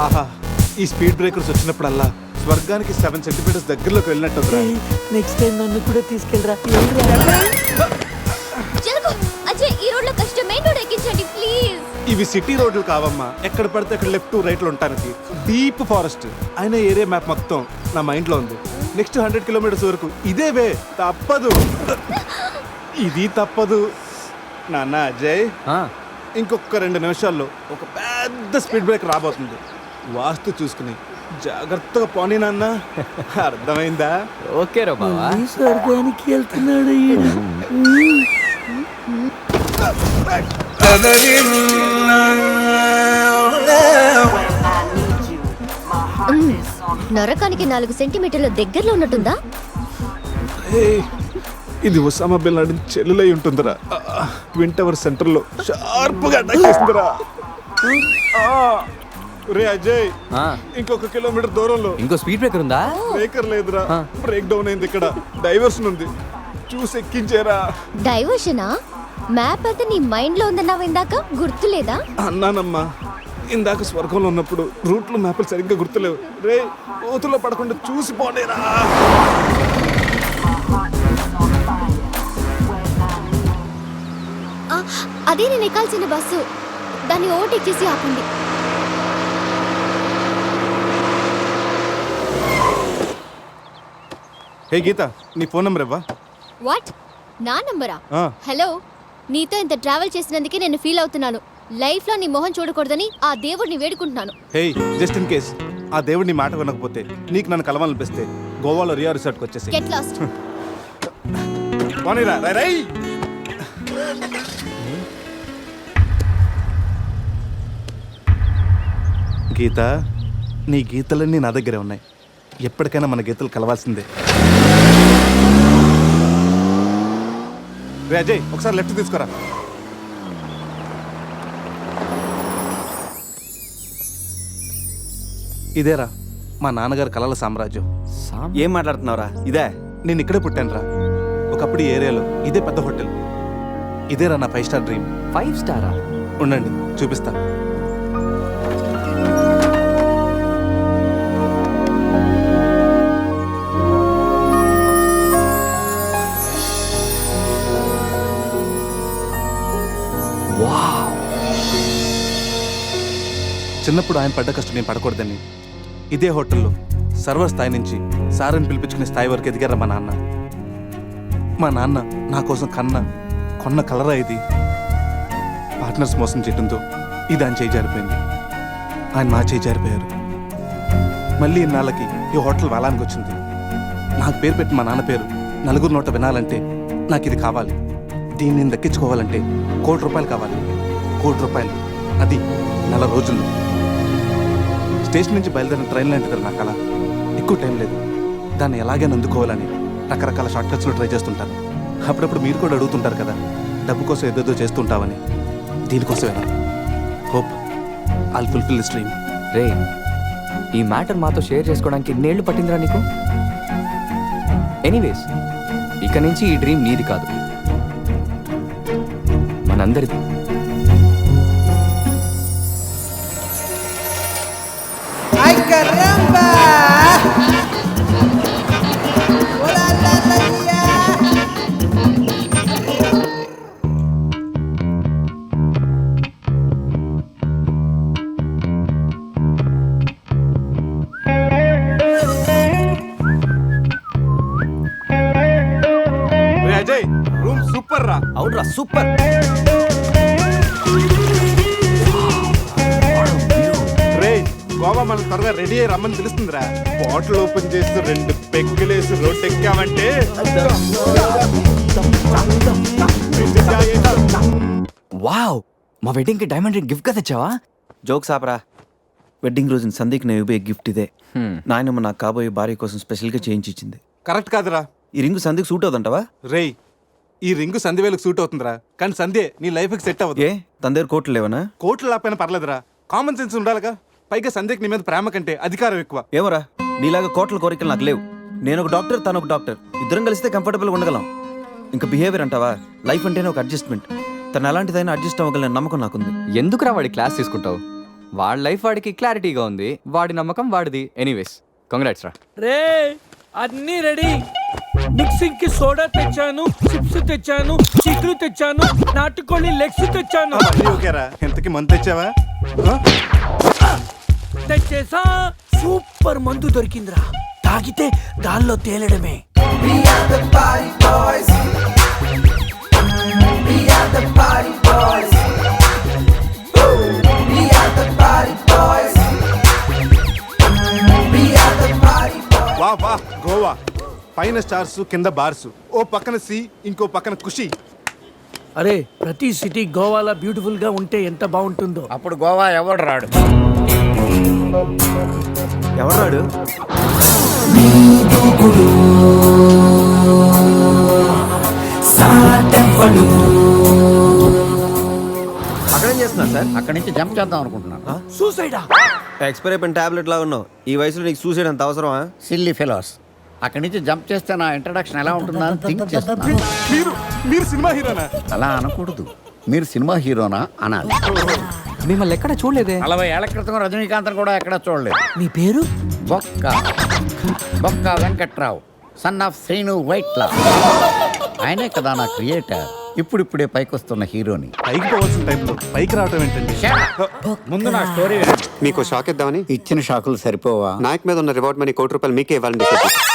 ఆహా, ఈ speed breakers వచ్చినప్పుడల్లా స్వర్గానికి 7 సెంటీమీటర్స్ దగ్గరలోకి వెళ్ళినట్టు. నెక్స్ట్ టైం నన్ను కూడా తీసుకెళ్ళరా. అజయ్, ఈ రోడ్ లో కష్టం, మెయిన్ రోడ్ ఎక్కించండి ప్లీజ్. ఇవి సిటీ రోడ్లు కావమ్మా, ఎక్కడ పడితే అక్కడ లెఫ్ట్ రైట్లు ఉండటానికి. డీప్ ఫారెస్ట్ అయిన ఏరియా మ్యాప్ మొత్తం నా మైండ్ లో ఉంది. నెక్స్ట్ 100 కిలోమీటర్స్ వరకు ఇదే వే, తప్పదు. ఇది తప్పదు నాన్న. అజయ్, ఇంకొక 2 నిమిషాల్లో ఒక పెద్ద స్పీడ్ బ్రేక్ రాబోతుంది. వాస్తు చూసుకుని జాగ్రత్తగా పోనీ నాన్న. అర్థమైందా? ఓకే రా బావా. స్వర్గానికి వెళ్తున్నాడు. నరకానికి 4 సెంటీమీటర్ల దగ్గరలో ఉన్నట్టుందా? ఇది ఒసామా బిన్ లాడెన్ చెల్లులై ఉంటుందిరా. ట్విన్ టవర్ సెంటర్ లో షార్ప్ గా అటాక్ చేస్తుందిరా. రే అజయ్, ఇంకొక కిలోమీటర్ దూరంలో ఇంకో స్పీడ్ బ్రేకర్ ఉందా? బ్రేకర్ లేదురా, బ్రేక్ డౌన్ అయింది. ఇక్కడ డైవర్షన్ ఉంది, చూసి ఎక్కించారా. డైవర్షనా? మ్యాప్ అయితే నీ మైండ్ లో ఉందన్నావు ఇందాక, గుర్తులేదా? అన్నానమ్మా, ఇందాక స్వర్గంలో ఉన్నప్పుడు రూట్లు మ్యాప్లు సరిగ్గా గుర్తులేవు. రే, కోతులో పడకుండా చూసి పోనేరా. అదే నేను ఎక్కాల్సిన బస్సు, దాన్ని ఓవర్టేక్ చేసి ఆపండి. హే గీత, నీ ఫోన్ నెంబర్ ఇవ్వా? వాట్? నా నంబరా? హలో, నీతో ఇంత ట్రావెల్ చేసినందుకే నేను ఫీల్ అవుతున్నాను. లైఫ్ లో నీ మొహం చూడకూడదని ఆ దేవుడిని వేడుకుంటున్నాను. హే, జస్ట్ ఇన్ కేస్ ఆ దేవుడిని మాట వినకపోతే నీకు నన్ను కలవాలనిపిస్తే గోవాలో రియా రిసార్ట్కి వచ్చేసి గెట్ లాస్ట్. పోనీరా. రై గీత, నీ గీతలన్నీ నా దగ్గరే ఉన్నాయి. ఎప్పటికైనా మన గీతలు కలవాల్సిందే. రే అజయ్, ఒకసారి లెఫ్ట్ తీసుకురా. ఇదేరా మా నాన్నగారు కలల సామ్రాజ్యం. ఏం మాట్లాడుతున్నావురా? ఇదే నేను ఇక్కడే పుట్టాను రా. ఒకప్పుడు ఈ ఏరియాలో ఇదే పెద్ద హోటల్. ఇదేరా నా 5 స్టార్ డ్రీమ్. 5 స్టారా? ఉండండి, చూపిస్తా. చిన్నప్పుడు ఆయన పడ్డ కష్టం నేను పడకూడదని ఇదే హోటల్లో సర్వర్ స్థాయి నుంచి సారని పిలిపించుకునే స్థాయి వరకు ఎదిగారా మా నాన్న. మా నాన్న నా కోసం కొన్న కలరా ఇది. పార్ట్నర్స్ మోసం చేయడంతో ఇది ఆయన చేయి జారిపోయింది. ఆయన నా చేయి జారిపోయారు. మళ్ళీ ఇన్నాళ్ళకి ఈ హోటల్ వేలానికి వచ్చింది. నాకు పేరు పెట్టి మా నాన్న పేరు నలుగురు నోట వినాలంటే నాకు ఇది కావాలి. దీన్ని నేను దక్కించుకోవాలంటే ₹1,00,00,000 కావాలి. ₹1,00,00,000, అది 4 రోజుల్లో. స్టేషన్ నుంచి బయలుదేరిన ట్రైన్ లాంటిది నా కళ. ఎక్కువ టైం లేదు, దాన్ని ఎలాగైనా అందుకోవాలని రకరకాల షార్ట్ కట్స్లో ట్రై చేస్తుంటాను. అప్పుడప్పుడు మీరు కూడా అడుగుతుంటారు కదా, డబ్బు కోసం ఏదేదో చేస్తుంటావని. దీనికోసమేనా? Hope I'll fulfil this dream. రే, ఈ మ్యాటర్ మాతో షేర్ చేసుకోవడానికి ఎన్నేళ్ళు పట్టిందిరా నీకు? ఎనీవేస్, ఇక నుంచి ఈ డ్రీమ్ నీది కాదు, మనందరిది. అజయ్, రూమ్ సూపర్ రా. అవునరా, సూపర్. రే, గోవా మనం త్వరగా రెడీ అయ్యి రమ్మని తెలుస్తుందిరా. బాటిల్ ఓపెన్ చేస్తూ 2 పెగ్గులేసి రోడ్ ఎక్కామంటే వావ్, మా వెడ్డింగ్ కి డైమండ్ రింగ్ గిఫ్ట్ గా తెచ్చావా? జోక్స్ ఆపరా. వెడ్డింగ్ రోజున సందీకి నేను ఇవ్వే గిఫ్ట్ ఇదే. నాయనమ్మ నాకు కాబోయే భార్య కోసం స్పెషల్గా చేయించి ఇచ్చింది. కరెక్ట్ కాదురా. ఈ రింగు సందీకి సూట్ అవుతుంటావా? రేయ్, ఈ రింగు సంధ్యవేలకు సూట్ అవుతుందిరా, కానీ సంధ్య నీ లైఫ్కి సెట్ అవ్వదు. ఏ, తన దగ్గర కోట్లు లేవనా? కోట్లు లేకపోయినా పర్లేదురా, కామన్ సెన్స్ ఉండాలిగా. పైగా సంధ్యకి నీ మీద ప్రేమ కంటే అధికారం ఎక్కువ. ఏమోరా, నీలాగా కోట్ల కోరికలు నాకు లేవు. నేను ఒక డాక్టర్, తను ఒక డాక్టర్, ఇద్దరం కలిస్తే కంఫర్టబుల్గా ఉండగలం. ఇంకా బిహేవియర్ అంటావా? లైఫ్ అంటేనే ఒక అడ్జస్ట్మెంట్. తను ఎలాంటిదైనా అడ్జస్ట్ అవ్వగలని నమ్మకం నాకుంది. ఎందుకురా వాడి క్లాస్ తీసుకుంటావు? వాడి లైఫ్ వాడికి క్లారిటీగా ఉంది, వాడి నమ్మకం వాడిది. ఎనీవేస్ కంగ్రాట్స్ రా. రే అన్నీ రెడీ. మిక్సింగ్ కి సోడా తెచ్చాను, చిప్స్ తెచ్చాను, చిక్కులు తెచ్చాను, నాటుకోళ్ళి లెగ్స్ తెచ్చాను. ఓకేరా, ఎంతకి మంత్ తెచ్చావా? తెచ్చేసా. సూపర్ మందు దొరికిందిరా, తాగితే దానిలో తేలడమే. వా వా గోవా, పైన స్టార్స్ కింద బార్స్, ఓ పక్కన సి ఇంకో పక్కన ఖుషి. అరే ప్రతి సిటీ గోవాలో బ్యూటిఫుల్ గా ఉంటే ఎంత బాగుంటుందో. అప్పుడు గోవా ఎవడు రాడు. ఎవరు రాడు? అక్కడేం చేస్తున్నా సార్? అక్కడి నుంచి జంప్ చేద్దాం అనుకుంటున్నాను. సూసైడా? ఎక్స్పైర్ అయిపోయిన టాబ్లెట్ లాగా ఉన్నావు. ఈ వయసులో నీకు సూసైడ్ అంత అవసరమా? Silly fellows. అక్కడి నుంచి జంప్ చేస్తే నా ఇంట్రడక్షన్ ఎలా ఉంటుందా అని థింక్ చేస్తున్నాను. మీరు సినిమా హీరోనా? అలా అనకూడదు, మీరు సినిమా హీరోనా అనాలి. మిమ్మల్ని ఎక్కడ చూడలేదే. 40 ఏళ్ల క్రితం రజనీకాంత్ కూడా ఎక్కడ చూడలేదు. మీ పేరు? బొక్క బొక్క వెంకట్రావు, సన్ ఆఫ్ శ్రీను వైట్లా. ఆయనే కదా నా క్రియేటర్. ఇప్పుడిప్పుడే పైకొస్తున్న హీరోని. పైకి పోవాల్సిన టైంలో పైకి రావటం ఏంటండి? ముందు నా స్టోరీ వినండి. మీకు షాక్ ఇద్దామని ఇచ్చిన షాకులు సరిపోవా? నాయక్ మీద ఉన్న రివార్డ్ మనీ ₹1 మీకే ఇవ్వాలని డిసైడ్ చేశాను.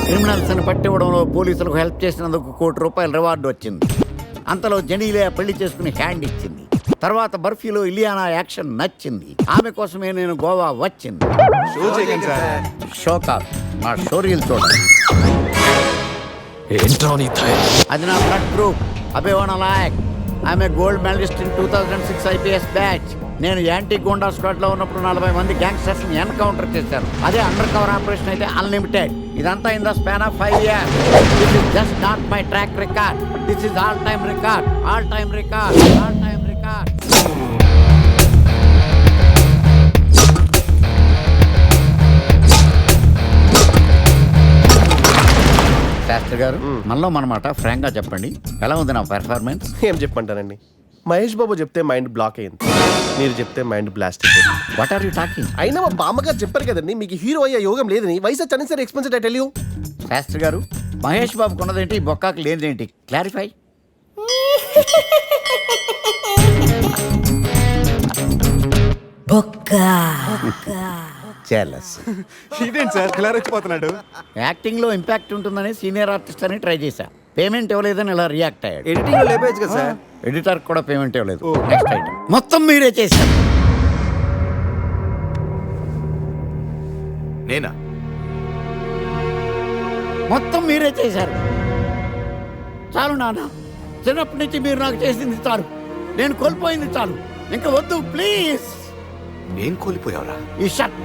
క్రిమినల్స్ ని పట్టివ్వడంలో పోలీసులకు హెల్ప్ చేసినందుకు ₹1 రివార్డు వచ్చింది. అంతలో జెనీలే పెళ్లి చేసుకుని హ్యాండ్ ఇచ్చింది. తర్వాత బర్ఫీలో ఇలియానా యాక్షన్ నచ్చింది. ఆమె కోసమే నేను గోవా వచ్చింది. షో చేయకండి సార్. షో కాదు, నా స్టోరీలు చూడండి. అది నా బ్లడ్ గ్రూప్, అభివాన లాయక్. ఆమె gold medalist in 2006 IPS batch. నేను యాంటీ గోండా స్క్వాడ్ లో ఉన్నప్పుడు 40 మంది గ్యాంగ్స్టర్స్ ని ఎన్కౌంటర్ చేశాను. అదే అండర్ కవర్ ఆపరేషన్ అయితే అన్లిమిటెడ్. ఇదంతా in the span of 5 years. This is just not my track record, this is all time record, all time record, all time record. Sastri గారు, మనలో మనమాట ఫ్రాంక్ గా చెప్పండి, ఎలా ఉంది నా పెర్ఫార్మెన్స్? ఏం చెప్పమంటానండి, మహేష్ బాబు చెప్తే మైండ్ బ్లాక్ అయింది, మీరు చెప్తే మైండ్ బ్లాస్ట్ అయిపోయింది. What are you talking? అయినా మా బామ్మగారు చెప్పారు కదండి మీకు హీరో అయ్యే యోగం లేదని. వయసు వచ్చాను sir, expensive I tell you. Sastri గారు, మహేష్ బాబుకు ఉన్నదేంటి, బొక్కాకు లేనిదేంటి? క్లారిఫై. చెలస్. ఇదేంటి సార్ ఇలా రెచ్చిపోతున్నాడు? యాక్టింగ్ లో ఇంపాక్ట్ ఉంటుందని సీనియర్ ఆర్టిస్ట్ అని ట్రై చేశా. పేమెంట్ ఇవ్వలేదని ఇలా రియాక్ట్ అయ్యాడు. ఎడిటింగ్ లో లేపేయచ్చు కదా సార్. ఎడిటర్ కూడా పేమెంట్ ఇవ్వలేదు. నెక్స్ట్ ఐటమ్ మొత్తం మీరే చేశారు. నేనా? మొత్తం మీరే చేశారు. చాలు నాన్న, చిన్నప్పటి నుంచి మీరు నాకు చేసింది చాలు, నేను కోల్పోయింది చాలు, ఇంకా వద్దు ప్లీజ్. ఏం కోల్పోయావురా? ఈ షర్ట్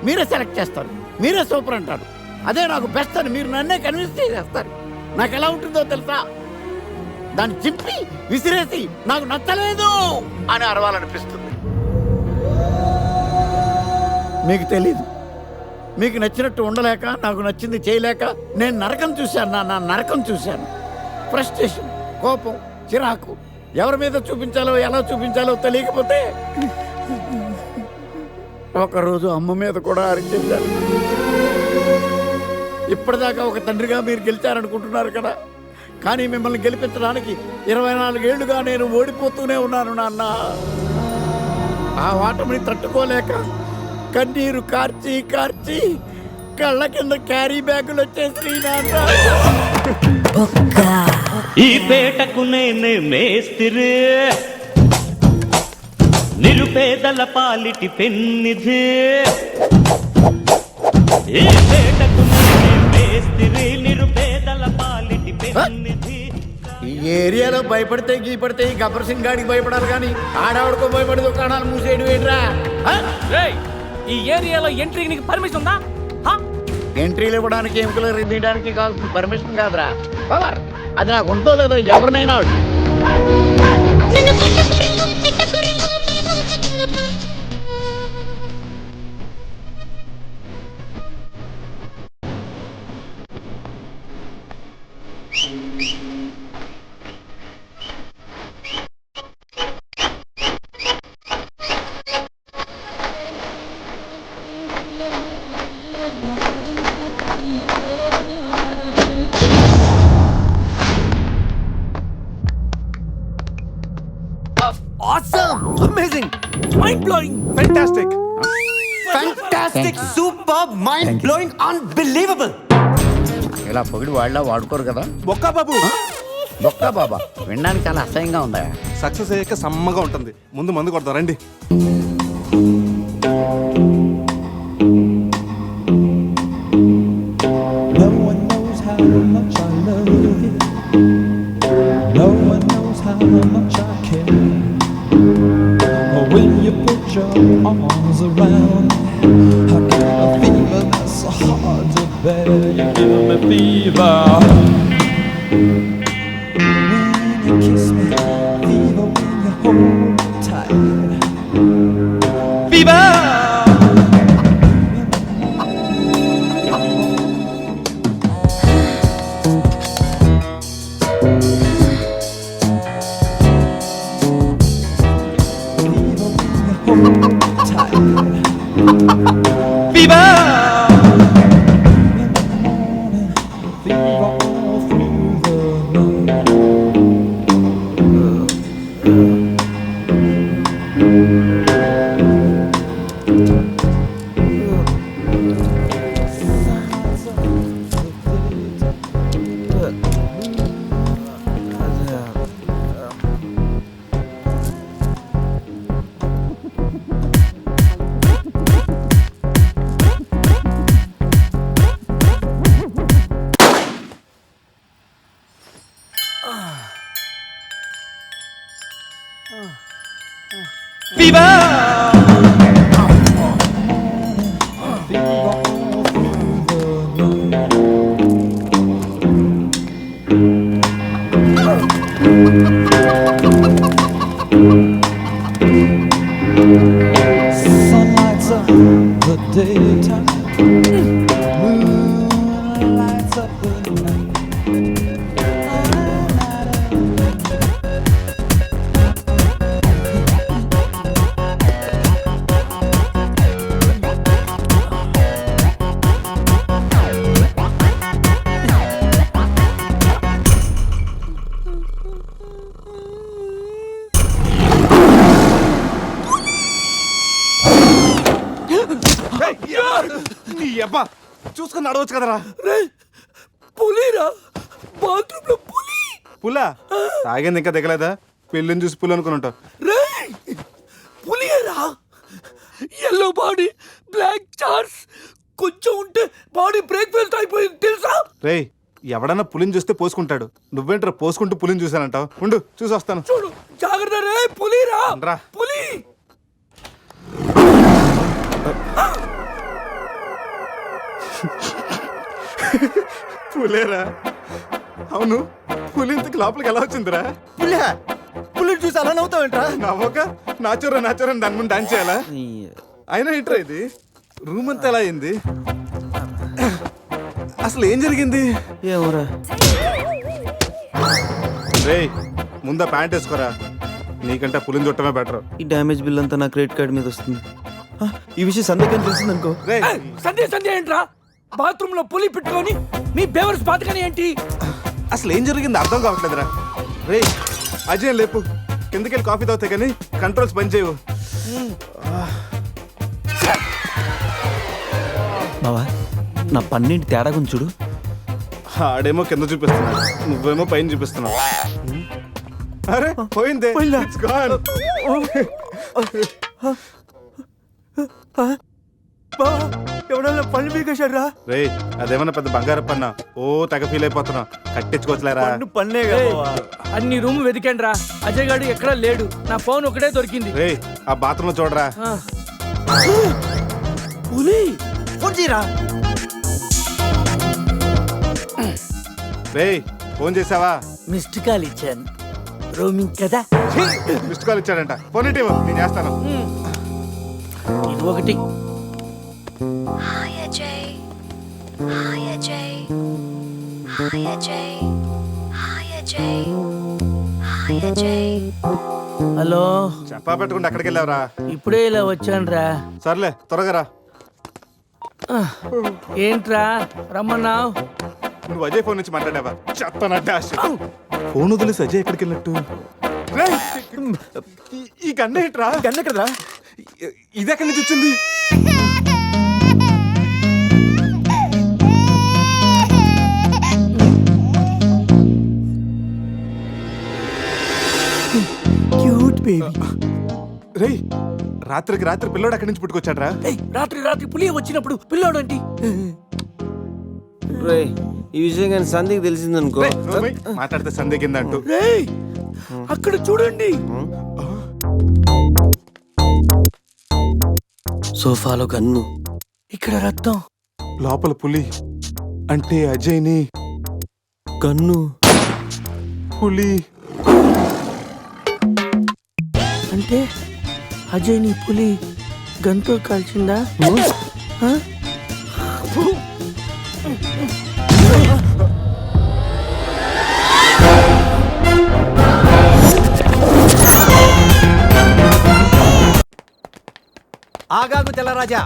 మీరే సెలెక్ట్ చేస్తారు, మీరే సూపర్ అంటారు. అదే నాకు బెస్ట్ అని మీరు నన్నే కన్విన్స్ చేసేస్తారు. నాకు ఎలా ఉంటుందో తెలుసా? దాన్ని చింపి విసిరేసి నాకు నచ్చలేదు అని అరవాలనిపిస్తుంది. మీకు తెలీదు, మీకు నచ్చినట్టు ఉండలేక, నాకు నచ్చింది చేయలేక నేను నరకం చూశాను. నా నరకం చూశాను. ఫ్రస్ట్రేషన్, కోపం, చిరాకు, ఎవరి మీద చూపించాలో ఎలా చూపించాలో తెలియకపోతే ఒకరోజు అమ్మ మీద కూడా అరిచేశాను. ఇప్పటిదాకా ఒక తండ్రిగా మీరు గెలిచారనుకుంటున్నారు కదా, కానీ మిమ్మల్ని గెలిపించడానికి 24 ఏళ్లుగా నేను ఓడిపోతూనే ఉన్నాను నాన్న. ఆ ఓటమిని తట్టుకోలేక కన్నీరు కార్చి కార్చి కళ్ళ కింద క్యారీ బ్యాగులు వచ్చేసి నాన్న. ఈ పేటకు నేనే మేస్తిరి, నిరుపేదల పాలిటి పెన్నిధి. ఈ పేటకు నేనే మేస్తిరి, నిరుపేదల పాలిటి పెన్నిధి. ఈ ఏరియాలో భయపడితే గీపడితే ఈ గబ్బర్ సింగ్ గాడికి భయపడాలి కానీ ఆడావిడకో భయపడి దుకాణాలు మూసేయడం ఏంట్రా? ఈ ఏరియాలో ఎంట్రీకి నీకు పర్మిషన్ ఉందా? ఎంట్రీలు ఇవ్వడానికి ఎముకలు తీయడానికి కావాల్సిన పర్మిషన్ కాదురా, పవర్. అది నాకు ఉందో లేదో ఎవరినైనా amazing, mind blowing. Fantastic. Fantastic, superb, mind-blowing, unbelievable. ఇలా పొగిడి వాళ్ళ వాడుకోరు కదా. బొక్కా బాబు. బొక్క బాబా వినడానికి చాలా అసహ్యంగా ఉందా? సక్సెస్ అయ్యాక సమ్మగా ఉంటుంది. ముందు మందు కొడతాం రండి. No one knows how much I love you. No one knows how much I care. When you put your arms around me, I get a fever that's so hard to bear. You give me fever. When you kiss me, fever when you hold me tight. Fever! Sun lights up the daytime, moon lights up the night. నీ అబ్బా చూసుకుని నడవచ్చు కదరా. పులిరా, bathroom లో పులి. పులా తాగింది ఇంకా దిగలేదా? పెళ్ళిని చూసి పులి అనుకుని ఉంటావు. పులిరా, ఎల్లో బాడీ, బ్లాక్ చార్స్, కొంచెం ఉంటే బాడీ బ్రేక్ఫాస్ట్ అయిపోయింది తెలుసా? రేయ్ ఎవడన్నా పులిని చూస్తే పోసుకుంటాడు. నువ్వేంట్రా పోసుకుంటూ పులిని చూసానంటావు? ఉండు చూసి వస్తాను. చూడు జాగ్రత్త రే, పులిరా, రా. పులి. పులేరా? అవును, పులి ఇంతకు లోపలికి ఎలా వచ్చిందిరా? పుల్లి చూసి అలా నవ్వుతావేంట్రా? నవ్వక నాచురా నాచురా దాని ముందు డాన్స్ చేయాలా? అయినా ఏంట్రా ఇది? రూమ్ అంతా ఎలా అయింది? అసలు ఏం జరిగింది? ఏమోరా. రేయ్ ముందా ప్యాంట్ వేసుకోరా. నీకంటే పులిని చుట్టమే బెటర్. ఈ డ్యామేజ్ బిల్ అంతా నా క్రెడిట్ కార్డ్ మీద వస్తుంది. ఈ విషయం సందేహం తెలిసింది అనుకో. రేయ్ సంధ్య ఏంట్రా? బాత్రూమ్ లో పులి పెట్టుకొని మీ బేవర్స్ బాతకని ఏంటి? అసలు ఏం జరిగింది అర్థం కావట్లేదురా. రేయ్ అజయ్ లేపు, కిందకెళ్ళి కాఫీ తాగుతాయి కానీ కంట్రోల్స్ పని చేయవు. బావా నా పన్నెండు తేడా గురించి చూడు. ఆడేమో కింద చూపిస్తున్నాడు, నువ్వేమో పైన చూపిస్తున్నావు. అరే పోయిందే. It's gone. ఎవడన్నా పళ్ళు పీకేశాడు రా. రేయ్ అదేమన్నా పెద్ద బంగారు పన్నా? ఓ తెగ ఫీల్ అయిపోతున్నా. కట్టించుకోవచ్చులేరా. పన్నే అన్ని రూమ్ వెతికాను రా, అజయ్ గాడు ఎక్కడా లేడు. నా ఫోన్ ఒకటే దొరికింది. రేయ్ ఆ బాత్రూమ్ లో చూడరా. పులి ఫోన్ చేయరా. రేయ్ ఫోన్ చేసావా? మిస్డ్ కాల్ ఇచ్చాను, రోమింగ్ కదా. మిస్డ్ కాల్ ఇచ్చాడంట. ఫోన్ ఇటు ఇవ్వు, నేను చేస్తాను. ఇది ఒకటి. Hi Ajay. Hi Ajay. Hi Ajay. Hi Ajay. Hi Ajay. Hello, చెప్పా పెట్టకుండా ఎక్కడికి వెళ్ళావురా? ఇప్పుడే ఇలా వచ్చాను రా. సర్లే త్వరగా రా. ఏంట్రా రమ్మన్నావు? నువ్వు అజయ్ ఫోన్ నుంచి మాట్లాడావా? చెత్త నా డాష్. ఫోన్ వదిలేసి అజయ్ ఎక్కడికి వెళ్ళినట్టు? రేయ్, ఈ గన్న ఏంట్రా? గన్న కదరా? ఇది ఎక్కడి నుంచి వచ్చింది? Cute baby. రేయ్, రాత్రికి రాత్రి పిల్లోడు అక్కడి నుంచి పుట్టుకొచ్చాడ్రా? రాత్రి రాత్రి పులి వచ్చినప్పుడు పిల్లోడు అంటే రేయ్, ఈ విషయం కానీ సంధికి తెలిసిందనుకో. రేయ్, నోర్మై, మాట్లాడితే సందేహిందంటూ. రేయ్ అక్కడ చూడండి. సోఫాలో గన్ను, ఇక్కడ రక్తం. లోపల పులి అంటే అజయ్ని గన్ను. పులి అంటే అజయ్ నీ పులి గంతో కాల్చిందా? ఆ? ఆగాగు తెల్లరాజా.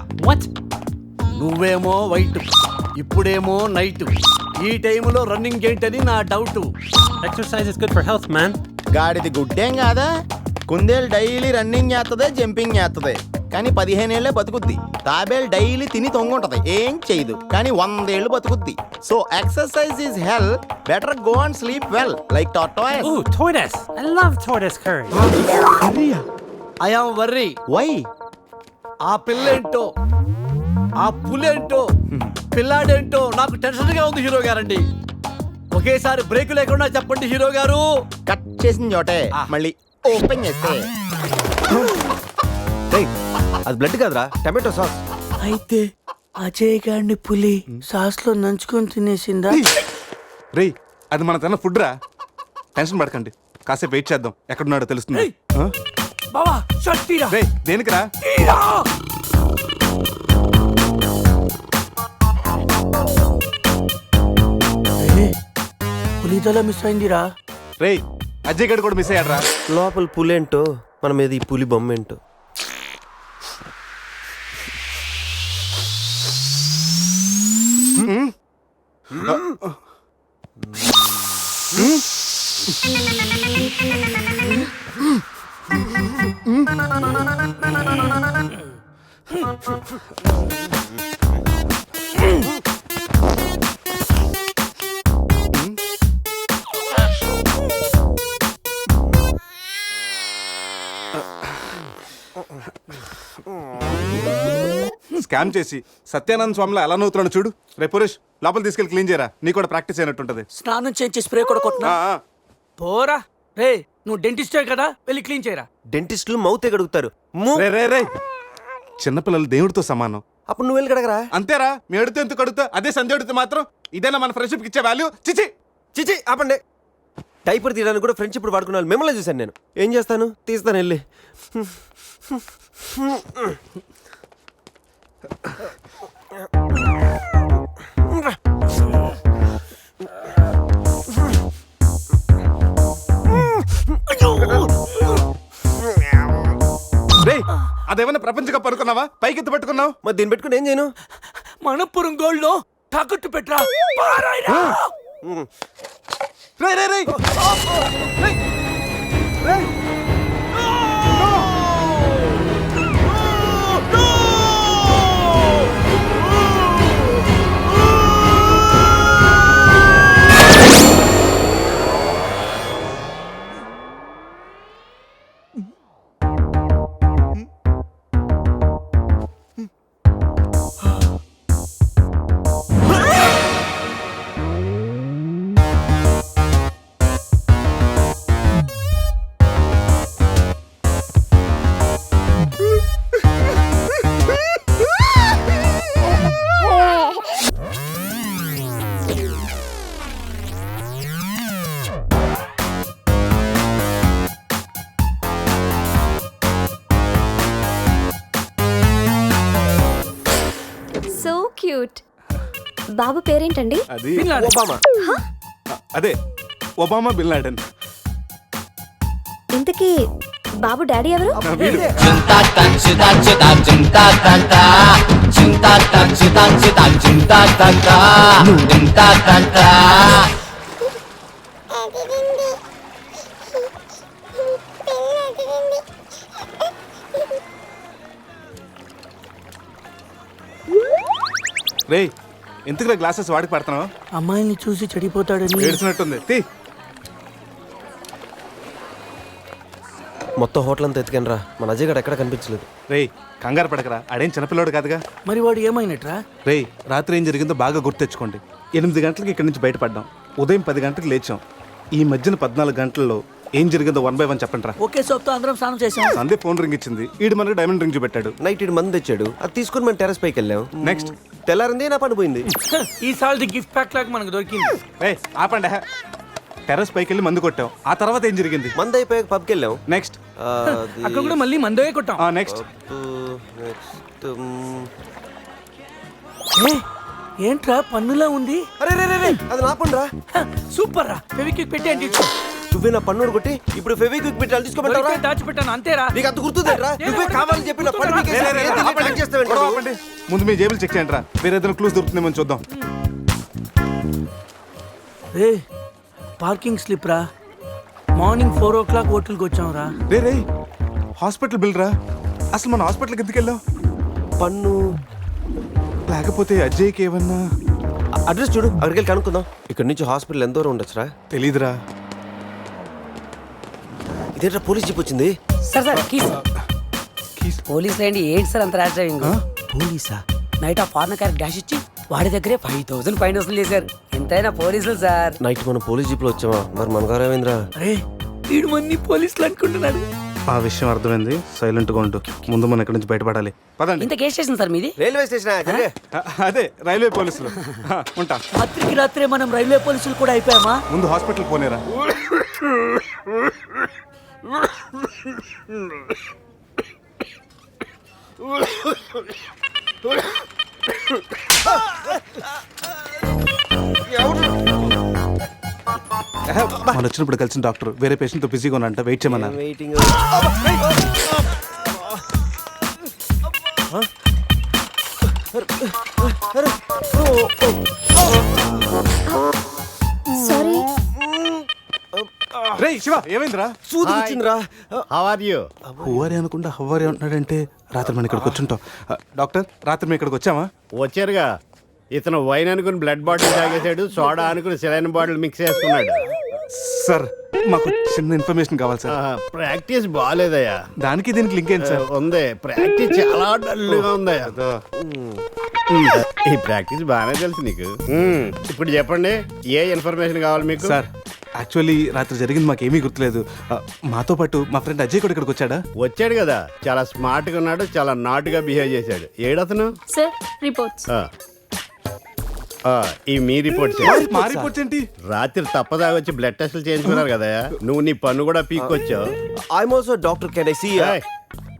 నువ్వేమో వైట్, ఇప్పుడేమో నైట్. ఈ టైంలో రన్నింగ్ ఏంటని నా doubt. Exercise is good for health, man. గాడిది గుడ్డేం కాదా? కుందేలు డైలీ రన్నింగ్ చేస్తుంది, జంపింగ్ చేస్తుంది, కానీ 15 ఏళ్లే బతుకుద్ది. తాబేలు డైలీ తిని తొంగుంటది, ఏం చేయదు, కానీ 100 ఏళ్ళు బతుకుద్ది. So exercise is hell, better go and sleep well like tortoise. Ooh, tortoise. I love tortoise curry. I am worry. Why? ఆ పిల్లేంటో, ఆ పులేంటో, పిల్లాడేంటో నాకు టెన్షన్ గా ఉంది హీరో గారండి. ఒకేసారి బ్రేక్ లేకుండా చెప్పండి హీరో గారు. కట్ చేసిన చోటే మళ్ళీ ఓపెన్ చేస్తే అది బ్లడ్ కాదురా, టమాటో సాస్. అయితే అజయ్ గారిని పులి సాస్ లో నంచుకొని తినేసిందా? రేయ్, అది మన తన ఫుడ్ రా. టెన్షన్ పడకండి, కాసేపు వెయిట్ చేద్దాం, ఎక్కడున్నాడో తెలుస్తుంది. ఏయ్! బావా షర్ట్ తీరా. రేయ్, దేనికిరా? తీరా. పులితల మిస్ అయిందిరా. రేయ్, అజయ్ గడు కూడా మిస్ అయ్యాడ్రా. లోపల పులేంటో మన మీద ఈ పులి బొమ్మ ఏంటో. స్కామ్ చేసి సత్యానంద స్వామిలో ఎలా నవ్వుతున్నాడు చూడు. రేపు పురేష్ లోపల తీసుకెళ్ళి క్లీన్ చేయరా, నీ కూడా ప్రాక్టీస్ అయినట్టుంటది. స్నానం చేయించి స్ప్రే కూడా కొట్టినా పోరా. రే నువ్వు డెంటిస్టే కదా, వెళ్ళి క్లీన్ చేయరా. డెంటిస్టులు మౌతే గడుగుతారు. రే రే రే, చిన్నపిల్లలు దేవుడితో సమానం. అప్పుడు నువ్వు వెళ్ళి కడగరా. అంతేరా, మీ అడితే ఎందుకు అడుగుతా, అదే సంధ్య అడిగితే మాత్రం ఇదేనా మన ఫ్రెండ్షిప్ ఇచ్చే వాల్యూ? చిచి చిచి ఆపండి. టైపర్ తీయడానికి కూడా ఫ్రెండ్షిప్ ఇప్పుడు వాడుకున్నాను. మిమ్మల్ని చూశాను నేను. ఏం చేస్తాను, తీస్తాను వెళ్ళి. రేయ్, అదేమన్నా ప్రపంచ కప్ అనుకున్నావా? పైకి ఎత్తు పట్టుకున్నావు. మరి దీన్ని పెట్టుకుని ఏం చేయను? మనపురం గోల్డ్ లో తాకట్టు పెట్టరా. పారాయిరా. రేయ్ రేయ్ రేయ్ రేయ్ రేయ్. క్యూట్. బాబు పేరేంటండి? అది ఒబామా. అదే ఒబామా బిన్ లాడెన్. ఇంతకీ బాబు డాడీ ఎవరు? రేయ్ ఎందుకురా గ్లాసెస్ వాడికి పడుతున్నావు? అమ్మాయిని చూసి చెడిపోతాడని. ఏడ్చినట్టుంది. తీ. మొత్తం హోటల్ అంతా ఎత్తుకాను రా, మన అజయ్ గడ ఎక్కడ కనిపించలేదు. రేయ్ కంగారు పడకరా, ఆడేం చిన్నపిల్లోడు కాదుగా. మరి వాడు ఏమైనట్రా? రేయ్ రాత్రి ఏం జరిగిందో బాగా గుర్తు తెచ్చుకోండి. 8 గంటలకి ఇక్కడి నుంచి బయటపడ్డాం, ఉదయం 10 గంటలకు లేచాం. ఈ మధ్యన 14 గంటల్లో ఏం జరిగిందో 1 by 1 చెప్పండి రా. ఒకే సోప్తో అందరం స్నానం చేసాం. సందే ఫోన్ రింగ్ ఇచ్చింది, ఈడు మనకి డైమండ్ రింగ్ చూపెట్టాడు. నైట్ ఇటు మంది తెచ్చాడు, అది తీసుకొని మనం టెర్రస్ పైకి వెళ్ళాం. నెక్స్ట్ తెల్లారింది నా పని పోయింది. ఈసారి గిఫ్ట్ ప్యాక్ లాగా మనకు దొరికింది. ఏయ్ ఆపండి. టెర్రస్ పైకి వెళ్ళి మందు కొట్టాం. ఆ తర్వాత ఏం జరిగింది? మంది అయిపోయాక పబ్కి వెళ్ళాం. నెక్స్ట్ అక్కడ కూడా మళ్ళీ మందే కొట్టాం. నెక్స్ట్ ఏంట్రా పన్నులా ఉంది? అరే రే రే రే, అది నా పని రా. సూపర్ రా, ఫెవిక్విక్ పెట్టి అంటించు. నువ్వే నా పన్నుడు కొట్టి ఇప్పుడు ఫెవిక్విక్ పెట్టాలి తీసుకోమంటావా? దాచిపెట్టాను అంతేరా. నీకు అంత గుర్తుందేట్రా? నువ్వే కావాలని చెప్పి నా పన్ను పీకేసి ఏం తెలియదు check చేస్తావేంట్రా? ఆపండి. ముందు మీ జేబులు చెక్ చేయండి రా, వేరే ఏదైనా క్లూస్ దొరుకుతుందేమో చూద్దాం. రే పార్కింగ్ స్లిప్ రా. మార్నింగ్ 4 o'clock హోటల్కి వచ్చాం రా. రే రే హాస్పిటల్ బిల్ రా. అసలు మన హాస్పిటల్కి ఎందుకు వెళ్ళావు? పన్ను లేకపోతే అజయ్కి ఏమన్నా? అడ్రస్ చూడు, అక్కడికి వెళ్ళి కనుక్కుందాం. ఇక్కడ నుంచి హాస్పిటల్ ఎంత దూరం ఉండొచ్చురా? తెలీదురా. ఇదేంట్రా పోలీస్ జీప్ వచ్చింది? Sir keys. పోలీసులు ఏంటి సార్ అంత ర్యాష్ డ్రైవింగ్? పోలీసా? నైట్ ఆ ఫారెన్ కార్ డాష్ ఇచ్చి వాడి దగ్గరే 5,000 ఫైన్ వసూలు చేశారు. ఎంతైనా పోలీసులు సార్. నైట్ మనం పోలీస్ జీప్ లో వచ్చామా? మరి మన గారు ఏమైందిరా? అరే వీడు మన్ని పోలీసులు అనుకుంటున్నాడు. ఆ విషయం అర్థమైంది, సైలెంట్ గా ఉండు. ముందు మనం ఇక్కడి నుంచి బయటపడాలి. పదండి. ఇంత కేసు స్టేషన్ సార్ మీది? Railway station. అదే రైల్వే పోలీసులు. ఉంటా. రాత్రికి రాత్రే మనం రైల్వే పోలీసులు కూడా అయిపోయామా? ముందు హాస్పిటల్ పోనేరా. మనం వచ్చినప్పుడు కలిసిన డాక్టర్ వేరే పేషెంట్ తో బిజీగా ఉన్నంట, వెయిట్ చేయమన్నా. వెయిటింగ్. సారీ. రే శివ ఏమైందిరా? సూది వచ్చిందిరా. How are you? హువారి అనుకుంటా హువారి అంటున్నాడంటే రాత్రి మనం ఇక్కడికి వచ్చుంటాం. డాక్టర్ రాత్రి మేము ఇక్కడికి వచ్చామా? వచ్చారుగా. ఇతను వైన్ అనుకుని బ్లడ్ బాటిల్ తాగేశాడు, సోడా అనుకుని సెలైన్ బాటిల్ మిక్స్ చేసుకున్నాడు. సార్ మాకు చిన్న ఇన్ఫర్మేషన్ కావాలి సార్. ప్రాక్టీస్ బాగాలేదయ్యా. దానికి దీనికి లింక్ ఏంటి సార్? ఉంది, ప్రాక్టీస్ చాలా డల్గా ఉందయ్యా. ఈ ప్రాక్టీస్ బాగానే తెలుసు నీకు. ఇప్పుడు చెప్పండి, ఏ ఇన్ఫర్మేషన్ కావాలి మీకు? సార్ యాక్చువల్లీ రాత్రి జరిగింది మాకేమీ గుర్తులేదు. మాతో పాటు మా ఫ్రెండ్ అజయ్ కూడా ఇక్కడికి వచ్చాడా? వచ్చాడు కదా, చాలా స్మార్ట్ గా ఉన్నాడు, చాలా నాటుగా బిహేవ్ చేశాడు. ఏడతను? Sir reports. ఈ మీ రిపోర్ట్స్. మా రిపోర్ట్స్ ఏంటి? రాత్రి తప్పదా వచ్చి బ్లడ్ టెస్ట్లు చేయించుకున్నారు కదా, నువ్వు నీ పన్ను కూడా పీక్కొచ్చావు. I'm also doctor. Can I see?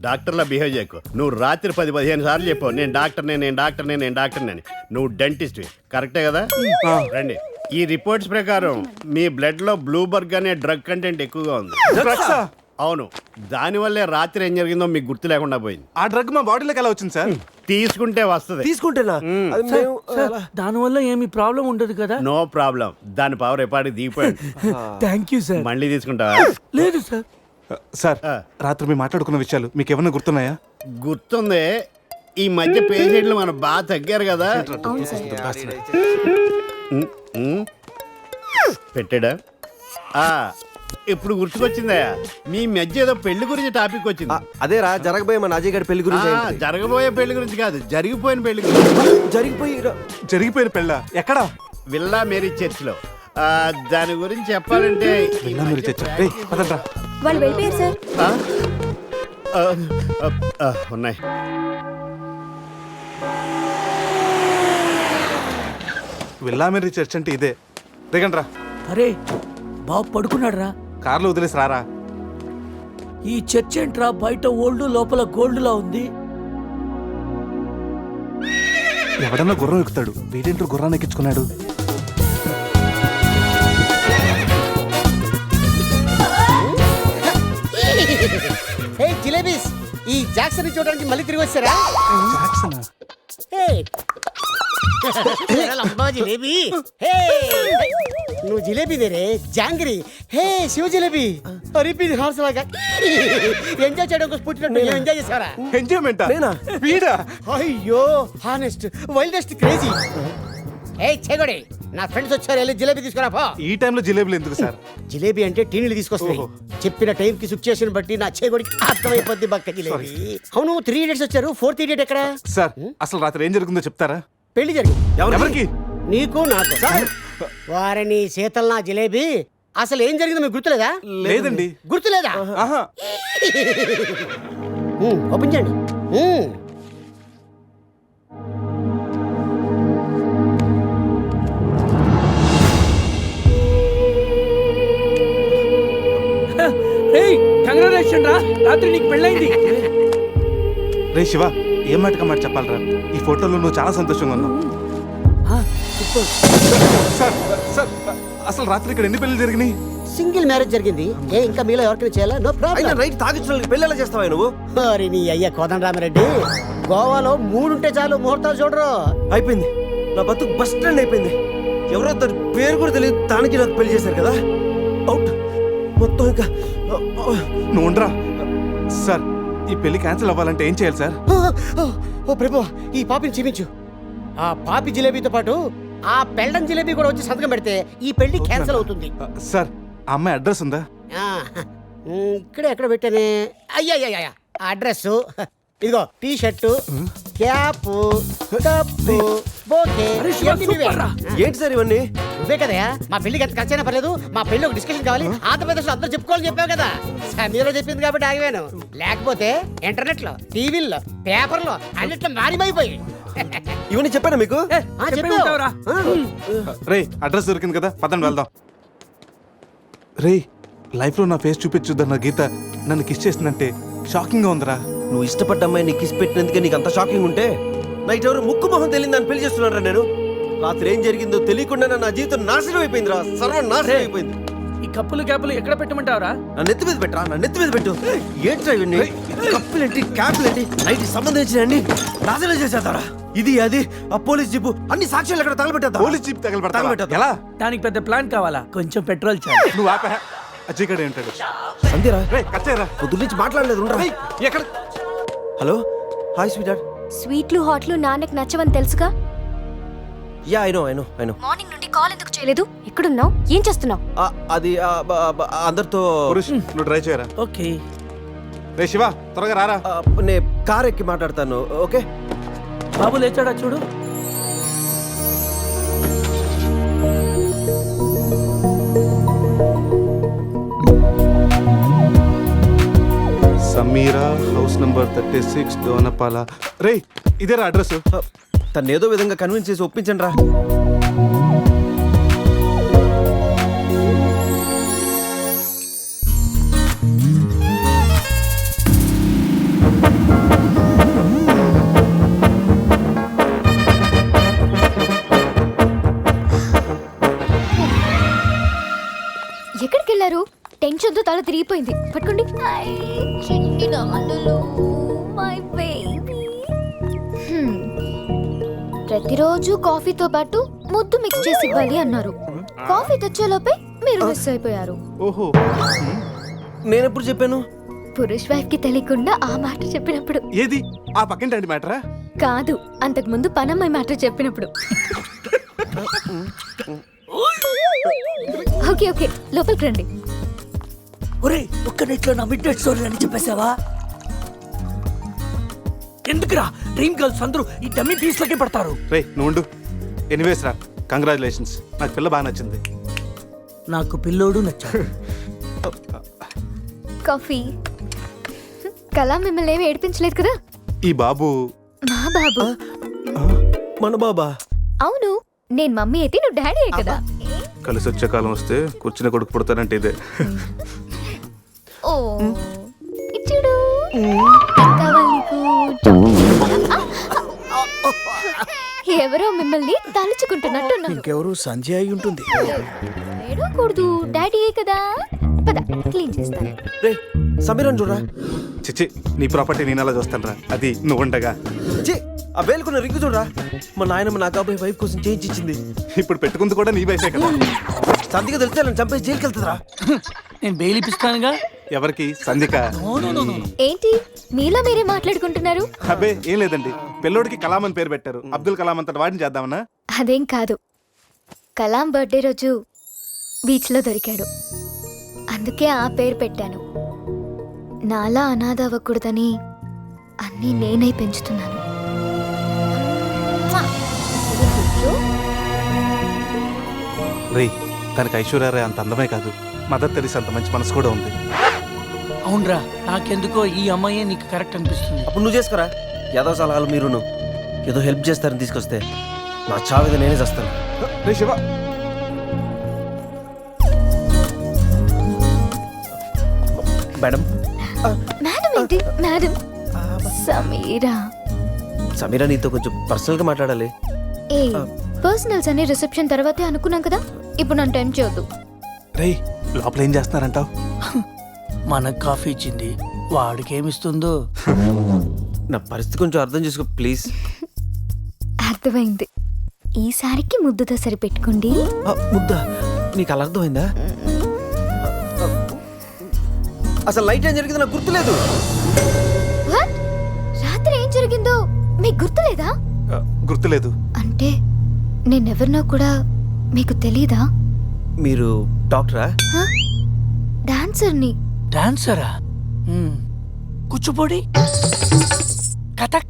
డాక్టర్లా బిహేవ్ చేయకు. నువ్వు రాత్రి 10-15 సార్లు చెప్పావు నేను డాక్టర్ని అని. నువ్వు డెంటిస్ట్, కరెక్టే కదా? రండి. ఈ రిపోర్ట్స్ ప్రకారం మీ బ్లడ్ లో బ్లూబర్గ్ అనే డ్రగ్ కంటెంట్ ఎక్కువగా ఉంది. అవును, దానివల్లే రాత్రి ఏం జరిగిందో మీకు గుర్తు లేకుండా పోయింది. ఆ డ్రగ్ మా బాడీలోకి ఎలా వచ్చింది సార్? తీసుకుంటే వస్తుంది. తీసుకుంటేనా? దానివల్ల ఏమి ప్రాబ్లం ఉండదు కదా? No problem. దాని పవర్ ఎప్పటికి దిగిపోయాడు. Thank you sir. మళ్ళీ తీసుకుంటావా? లేదు సార్. సార్ రాత్రి మేము మాట్లాడుకున్న విషయాలు మీకు ఏమన్నా గుర్తున్నాయా? గుర్తుంది. ఈ మధ్య పేషెంట్లు మనం బాగా తగ్గారు కదా. పెట్టాడా? ఇప్పుడు గుర్తుకొచ్చిందయ్యా, మీ మధ్య ఏదో పెళ్లి గురించి టాపిక్ వచ్చింది. అదేరా జరగబోయే మన అజయ్ గారి పెళ్లి గురించి. జరగబోయే పెళ్లి గురించి కాదు, జరిగిపోయిన పెళ్లి గురించి. జరిగిపోయిన పెళ్ళ ఎక్కడా? విల్లా మేరీ చర్చ్ లో. దాని గురించి చెప్పాలంటే వాళ్ళు వెళ్ళిపోయారు సార్. ఉన్నాయి. విల్లా మేరీ చర్చ్ అంటే ఇదే. దిగండి రా. అరే బాబు పడుకున్నాడు రా. కార్లో వదిలేసి రారా. ఈ చర్చ్ ఏంట్రా బయట ఓల్డ్ లోపల గోల్డ్ లా ఉంది. ఎవడన్నా గుర్రం ఎక్కుతాడు, వీడేంటో గుర్రాన్ని ఎక్కించుకున్నాడు. జిలేబీస్, ఈ జాక్సన్ చూడడానికి మళ్ళీ తిరిగి వచ్చారా? జిలేబీ నువ్వు జిలేబీ దేరే జాంగ్రీ హే శివ జిలేబీ రిపీట్ హార్స్ లాగా ఎంజాయ్ చేయడం కోసం పుట్టినట్టు ఎంజాయ్ చేసావరా ఎంజాయ్మెంట్ నేనా? వీడా అయ్యో హానెస్ట్ వైల్డెస్ట్ క్రేజీ ఏ చెగొడి నా ఫ్రెండ్స్ వచ్చారు వెళ్ళి జిలేబీ తీసుకురా పో ఈ టైంలో జిలేబులు ఎందుకు సార్? జిలేబీ అంటే టీనీలు తీసుకొస్తాయి చెప్పిన టైం కి సిచ్యుయేషన్ బట్టి నా చేగొడికి అర్థమైపోద్ది బక్క జిలేబీ అవును 3 idiots వచ్చారు 4th idiot ఎక్కడ సార్ అసలు రాత్రి ఏం జరుగుతుందో చెప్తారా? పెళ్లి జరిగింది ఎవరికి? నీకు నాకు వారిని శీతల్ నా జిలేబీ అసలు ఏం జరిగిందో మీకు గుర్తులేదా లేదండి. గుర్తులేదా ఆహా. ఓపెన్ చేయండి ఏయ్ కంగ్రాచులేషన్ రా, రాత్రి నీకు పెళ్ళైంది. రే శివ, ఏం మాటగా మాట చెప్పాలరా? ఈ ఫోటోలో నువ్వు చాలా సంతోషంగా ఉన్నావు. సార్ సార్ అసలు రాత్రి ఇక్కడ ఎన్ని పెళ్లి జరిగినాయి? సింగిల్ మ్యారేజ్ జరిగింది ఏ ఇంకా మీలో ఎవరికైనా చేయాలా నో అయినా ప్రాబ్లం రైట్ తాగించిన వాళ్ళకి పెళ్ళి ఎలా చేస్తావా నువ్వు? మరి నీ అయ్య కోదండరామిరెడ్డి గోవాలో 3 ఉంటే చాలు ముహూర్తాలు చూడరు అయిపోయింది, నా బతుకు బస్ స్టాండ్ అయిపోయింది. ఎవరో తన పేరు కూడా తెలియదు, తానికి నాకు పెళ్లి చేశారు కదా. అవుట్ మొత్తం ఇంకా నువ్వు ఉండరా. సార్ ఈ పెళ్లి క్యాన్సిల్ అవ్వాలంటే ఏం చేయాలి సార్? ఓ ప్రభు ఈ పాపిని క్షమించు ఆ పాపి జిలేబీతో పాటు ఆ పెళ్ళం జిలేబీ కూడా వచ్చి సంతకం పెడితే ఈ పెళ్లి క్యాన్సిల్ అవుతుంది సార్ ఆ అమ్మాయి అడ్రస్ ఉందా? ఆ, ఇక్కడే ఎక్కడ పెట్టానే అయ్యా అడ్రస్ ఇదిగో T shirt cap cup bouquet అరే శివ, సూపర్ రా. ఏంటి సార్ ఇవన్నీ? నువ్వే కదయా మా పెళ్లికి ఎంత ఖర్చైనా పర్లేదు మా పెళ్లి ఒక డిస్కషన్ కావాలి ఆంధ్రప్రదేశ్ లో అందరూ చెప్పుకోవాలని చెప్పావు కదా సమీరో చెప్పింది కాబట్టి ఆగిపోయాను లేకపోతే ఇంటర్నెట్ లో టీవీల్లో పేపర్లో అన్నిట్లో మారిమైపోయి ఇవన్నీ చెప్పానా మీకు? చెప్పే ఉంటావురా. రే అడ్రస్ దొరికింది కదా, పదండి వెళ్దాం. రే లైఫ్ లో నా ఫేస్ చూపించుద్దన్న గీత నన్ను కిస్ చేసిందంటే షాకింగ్ గా ఉందిరా. నువ్వు ఇష్టపడ్డ అమ్మాయి నీకు కిస్ పెట్టినందుకే నీకు అంత షాకింగ్ ఉంటే నైట్ ఎవరు ముక్కు మొహం తెలియదు దాన్ని పెళ్లి చేస్తున్నారా? నేను రాత్రి ఏం జరిగిందో తెలియకుండా నా జీవితం నాశనం అయిపోయిందిరా, సర్వం నాశనం అయిపోయింది. ఈ కప్పులు క్యాపులు ఎక్కడ పెట్టమంటావురా? నా నెత్తి మీద పెట్టరా, నా నెత్తి మీద పెట్టు. ఏంట్రా ఇవన్నీ? కప్పులేంటి క్యాప్లేంటి నైట్ సంబంధించిన అన్ని నాశనం చేసేద్దారా. ఇది అది ఆ పోలీస్ జీపు అన్ని సాక్ష్యాలు ఎక్కడ తగలబెట్టేద్దా? Police jeep తగలబెడతా తగలబెట్టేద్దా? ఎలా? దానికి పెద్ద ప్లాన్ కావాలా? కొంచెం పెట్రోల్ చాలు. నువ్వు ఆపా. అజయ్ గడే ఉంటాడు. అంతేరా? రే కచ్చేరా. పొద్దు నుంచి మాట్లాడలేదు. ఉండరా. ఎక్కడ? Hello hi sweet dad. స్వీట్లు హాట్లు నాన్నకు నచ్చవని తెలుసుగా. యా ఐ నో మార్నింగ్ నుండి కాల్ ఎందుకు చేయలేదు? ఎక్కడున్నావు? ఏం చేస్తున్నావు? అది అందరితో పురుష్ నువ్వు ట్రై చేయరా. ఓకే రే శివ త్వరగా రారా. నేను కార్ ఎక్కి మాట్లాడతాను. ఓకే బాబు లేచాడా చూడు. Sameera house number 36 Dona Paula. రే ఇదేరా అడ్రస్. తను ఏదో విధంగా కన్విన్స్ చేసి ఒప్పించండి రా. ఎక్కడికి వెళ్ళారు? టెన్షన్ తో తల తిరిగిపోయింది. పట్టుకోండి. ప్రతిరోజు కాఫీతో పాటు ముద్దు మిక్స్ చేసి ఇవ్వాలి అన్నారు. కాఫీ తెచ్చేలోపే మీరు మిస్ అయిపోయారు. ఓహో నేను ఎప్పుడు చెప్పాను? పురుష్ వైఫ్ కి తెలియకుండా ఆ మాట చెప్పినప్పుడు. ఏది ఆ పక్కింటి మ్యాటరా? కాదు, అంతకు ముందు పనమ్మాయి మాట చెప్పినప్పుడు. ఓకే ఓకే లోపలికి రండి. ఒరే ఒక్క నెట్లో నా మిడ్ నైట్ స్టోరీ అని చెప్పేసావా? ఎందుకురా డ్రీమ్ గర్ల్స్ అందరూ ఈ డమ్మీ పీస్లకే పడతారు. రే నువ్వు ఉండు. ఎనీవేస్ రా, కంగ్రాచులేషన్స్. నాకు పిల్ల బాగా నచ్చింది. నాకు పిల్లోడు నచ్చాడు. కాఫీ. కళ మిమ్మల్ని ఏమి ఏడిపించలేదు కదా? ఈ బాబు మా బాబు. మన బాబా? అవును, నేను మమ్మీ అయితే నువ్వు డాడీ కదా. కలిసి వచ్చే కాలం వస్తే కూర్చుని కొడుకు పుడతానంటే ఇదే. ఓ ఇచ్చుడు. కావాలి నీకు? ఎవరో మిమ్మల్ని తలుచుకుంటున్నట్టున్నారు. ఇంకెవరు సంజయ్ అయి ఉంటుంది. ఏడవకూడదు, డాడీ కదా. పద క్లీన్ చేస్తాను. రే సమీరన్ చూడరా. చిచ్చి నీ ప్రాపర్టీ నేను అలా చూస్తాను రా. అది నువ్వు ఉండగా. ఛీ, ఆ వేలుకున్న రింగు చూడరా. మా నాయనమ్మ నా కాబోయే వైఫ్ కోసం చేయించి ఇచ్చింది. ఇప్పుడు పెట్టుకుంది కూడా నీ వయసే కదా. సంధిగా తెలిస్తే నన్ను చంపేసి జైలుకి వెళ్తుందిరా. నేను బెయిల్ ఇప్పిస్తానుగా. ఎవరికి? సంధిక. ఏంటి మీలో మీరే మాట్లాడుకుంటున్నారు? అబ్బే ఏం లేదండి, పిల్లోడికి కలాం అని పేరు పెట్టారు. అబ్దుల్ కలాం అంతటి వాడిని చేద్దామన్నా. అదేం కాదు, కలాం బర్త్డే రోజు బీచ్లో దొరికాడు, అందుకే ఆ పేరు పెట్టాను. నాలా అనాథ అవ్వకూడదని అన్నీ నేనై పెంచుతున్నాను. రే, తనకి ఐశ్వర్యరాయ్ అంత అందమే కాదు, మదర్ తెరీసా అంత మంచి మనసు కూడా ఉంది. అవునరా, నాకెందుకో ఈ అమ్మాయే నీకు కరెక్ట్ అనిపిస్తుంది. అప్పుడు నువ్వు చేసుకోరా. ఏదో సలహాలు మీరును ఏదో హెల్ప్ చేస్తారని తీసుకొస్తే నా చావిద నేనే చేస్తాను. రే శివ, మేడం. మేడం ఏంటి మేడం? సమీరా. సమీరా నీతో కొంచెం పర్సనల్ గా మాట్లాడాలి. ఏ పర్సనల్స్ అనే రిసెప్షన్ తర్వాతే అనుకున్నాం కదా, ఇప్పుడు నన్ను టైం చేయొద్దు. రే లోపల ఏం చేస్తున్నారంటావు? మనకు కాఫీ ఇచ్చింది, వాడికి ఏమిస్తుందో. నా పరిస్థితి కొంచెం అర్థం చేసుకో ప్లీజ్. అర్థమైంది, ఈసారికి ముద్దుతో సరిపెట్టుకోండి. ముద్దా? నీకు అలా అర్థమైందా? అసలు లైట్ ఏం జరిగింది నాకు గుర్తులేదు. What? రాత్రి ఏం జరిగిందో మీకు గుర్తులేదా? గుర్తులేదు. అంటే నేనెవరినో కూడా మీకు తెలీదా? మీరు డాక్టరా? డాన్సర్ని. డాన్సరా? కూచిపూడి, కథక్.